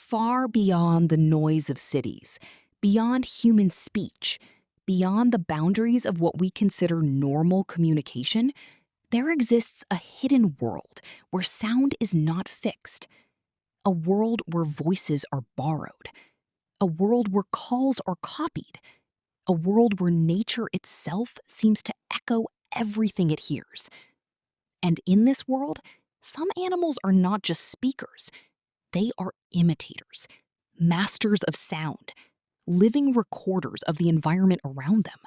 Far beyond the noise of cities, beyond human speech, beyond the boundaries of what we consider normal communication, there exists a hidden world where sound is not fixed, a world where voices are borrowed, a world where calls are copied, a world where nature itself seems to echo everything it hears. And in this world, some animals are not just speakers, they are imitators, masters of sound, living recorders of the environment around them.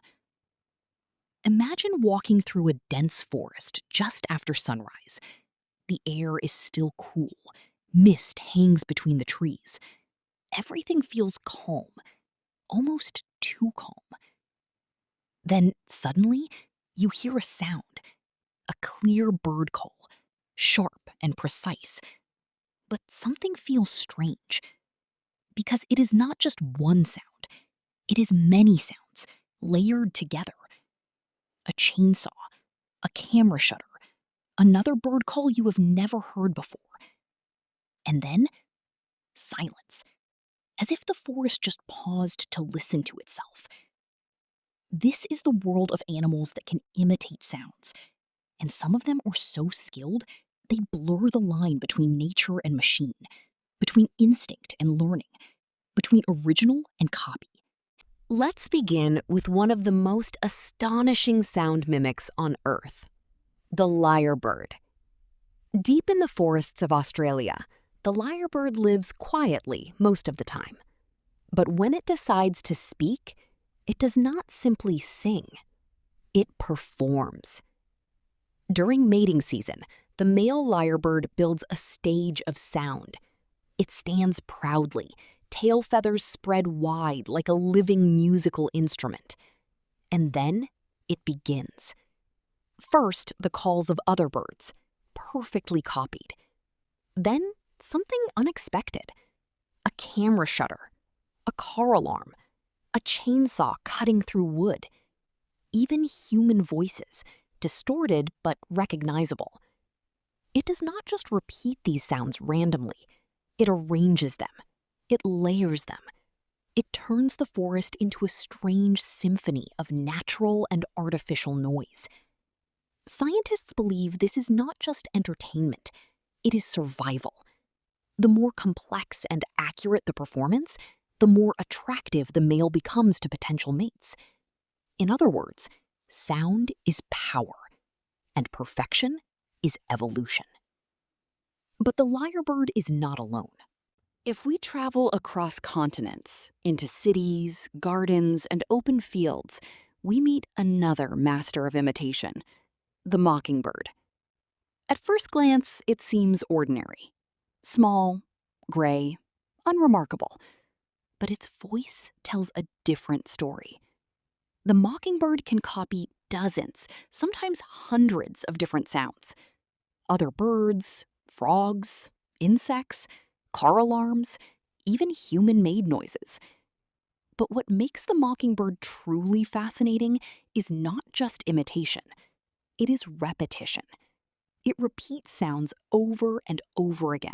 Imagine walking through a dense forest just after sunrise. The air is still cool, mist hangs between the trees. Everything feels calm, almost too calm. Then suddenly, you hear a sound, a clear bird call, sharp and precise. But something feels strange, because it is not just one sound, it is many sounds layered together. A chainsaw, a camera shutter, another bird call you have never heard before. And then, silence, as if the forest just paused to listen to itself. This is the world of animals that can imitate sounds, and some of them are so skilled they blur the line between nature and machine, between instinct and learning, between original and copy. Let's begin with one of the most astonishing sound mimics on Earth, the lyrebird. Deep in the forests of Australia, the lyrebird lives quietly most of the time. But when it decides to speak, it does not simply sing, it performs. During mating season, the male lyrebird builds a stage of sound. It stands proudly, tail feathers spread wide like a living musical instrument. And then it begins. First, the calls of other birds, perfectly copied. Then, something unexpected. A camera shutter, a car alarm, a chainsaw cutting through wood. Even human voices, distorted but recognizable. It does not just repeat these sounds randomly. It arranges them. It layers them. It turns the forest into a strange symphony of natural and artificial noise. Scientists believe this is not just entertainment, it is survival. The more complex and accurate the performance, the more attractive the male becomes to potential mates. In other words, sound is power, and perfection is evolution. But the lyrebird is not alone. If we travel across continents, into cities, gardens, and open fields, we meet another master of imitation, the mockingbird. At first glance, it seems ordinary. Small, gray, unremarkable. But its voice tells a different story. The mockingbird can copy dozens, sometimes hundreds of different sounds. Other birds, frogs, insects, car alarms, even human-made noises. But what makes the mockingbird truly fascinating is not just imitation. It is repetition. It repeats sounds over and over again,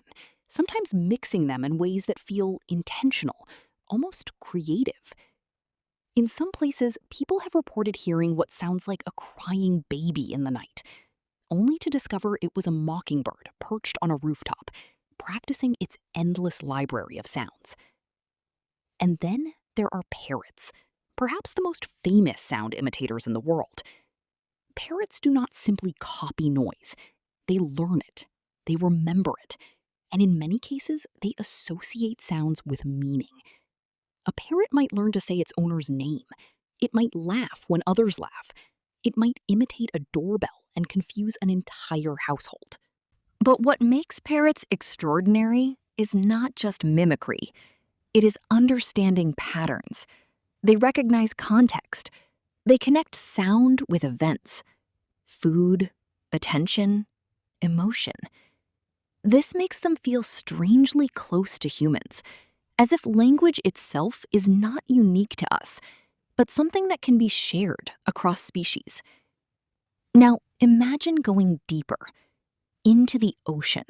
sometimes mixing them in ways that feel intentional, almost creative. In some places, people have reported hearing what sounds like a crying baby in the night, only to discover it was a mockingbird perched on a rooftop, practicing its endless library of sounds. And then there are parrots, perhaps the most famous sound imitators in the world. Parrots do not simply copy noise. They learn it, they remember it, and in many cases, they associate sounds with meaning. A parrot might learn to say its owner's name. It might laugh when others laugh. It might imitate a doorbell and confuse an entire household. But what makes parrots extraordinary is not just mimicry. It is understanding patterns. They recognize context. They connect sound with events, food, attention, emotion. This makes them feel strangely close to humans, as if language itself is not unique to us, but something that can be shared across species. Now, imagine going deeper, into the ocean.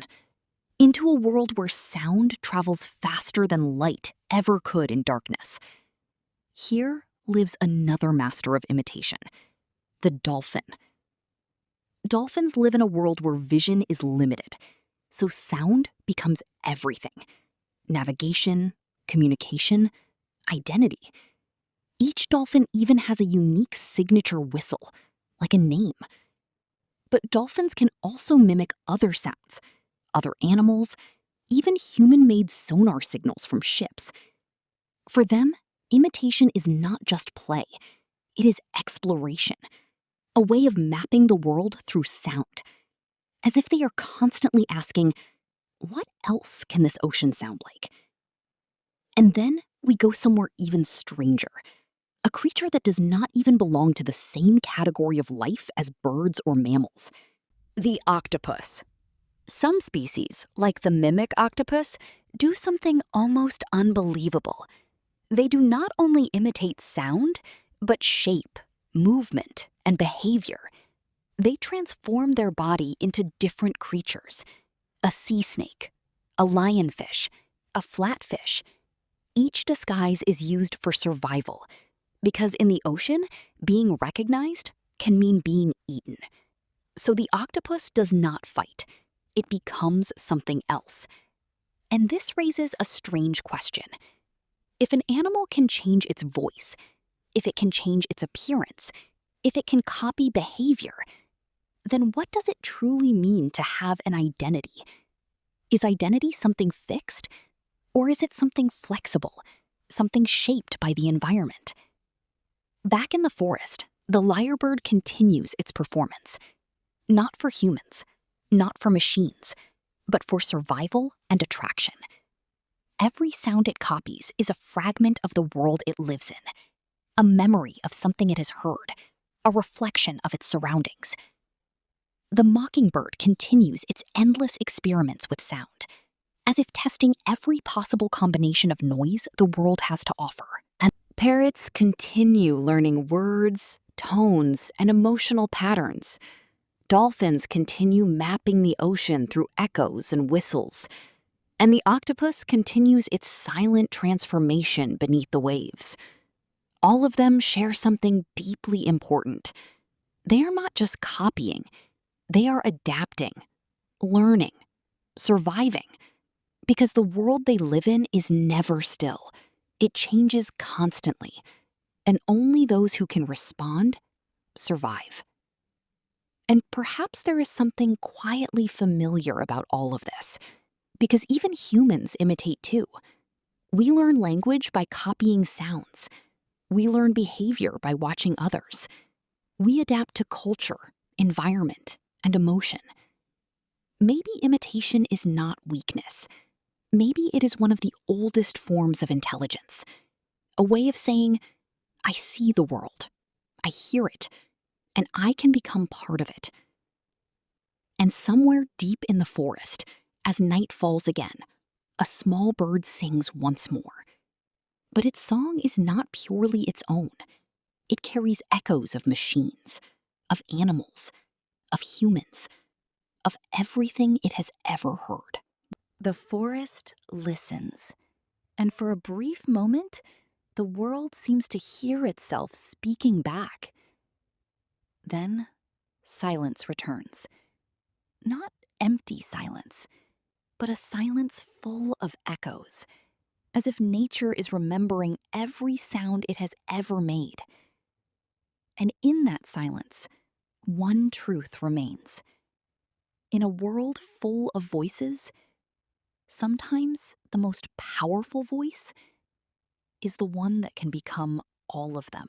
into a world where sound travels faster than light ever could in darkness. Here lives another master of imitation, the dolphin. Dolphins live in a world where vision is limited, so sound becomes everything. Navigation, communication, identity. Each dolphin even has a unique signature whistle, like a name. But dolphins can also mimic other sounds, other animals, even human-made sonar signals from ships. For them, imitation is not just play, it is exploration, a way of mapping the world through sound, as if they are constantly asking, what else can this ocean sound like? And then we go somewhere even stranger, a creature that does not even belong to the same category of life as birds or mammals. The octopus. Some species, like the mimic octopus, do something almost unbelievable. They do not only imitate sound, but shape, movement, and behavior. They transform their body into different creatures. A sea snake, a lionfish, a flatfish. Each disguise is used for survival, because in the ocean, being recognized can mean being eaten. So the octopus does not fight. It becomes something else. And this raises a strange question. If an animal can change its voice, if it can change its appearance, if it can copy behavior, then what does it truly mean to have an identity? Is identity something fixed? Or is it something flexible, something shaped by the environment? Back in the forest, the lyrebird continues its performance. Not for humans, not for machines, but for survival and attraction. Every sound it copies is a fragment of the world it lives in, a memory of something it has heard, a reflection of its surroundings. The mockingbird continues its endless experiments with sound, as if testing every possible combination of noise the world has to offer. And parrots continue learning words, tones, and emotional patterns. Dolphins continue mapping the ocean through echoes and whistles. And the octopus continues its silent transformation beneath the waves. All of them share something deeply important. They are not just copying, they are adapting, learning, surviving. Because the world they live in is never still. It changes constantly. And only those who can respond survive. And perhaps there is something quietly familiar about all of this, because even humans imitate too. We learn language by copying sounds. We learn behavior by watching others. We adapt to culture, environment, and emotion. Maybe imitation is not weakness. Maybe it is one of the oldest forms of intelligence, a way of saying, I see the world, I hear it, and I can become part of it. And somewhere deep in the forest, as night falls again, a small bird sings once more. But its song is not purely its own. It carries echoes of machines, of animals, of humans, of everything it has ever heard. The forest listens, and for a brief moment, the world seems to hear itself speaking back. Then, silence returns. Not empty silence, but a silence full of echoes, as if nature is remembering every sound it has ever made. And in that silence, one truth remains. In a world full of voices, sometimes the most powerful voice is the one that can become all of them.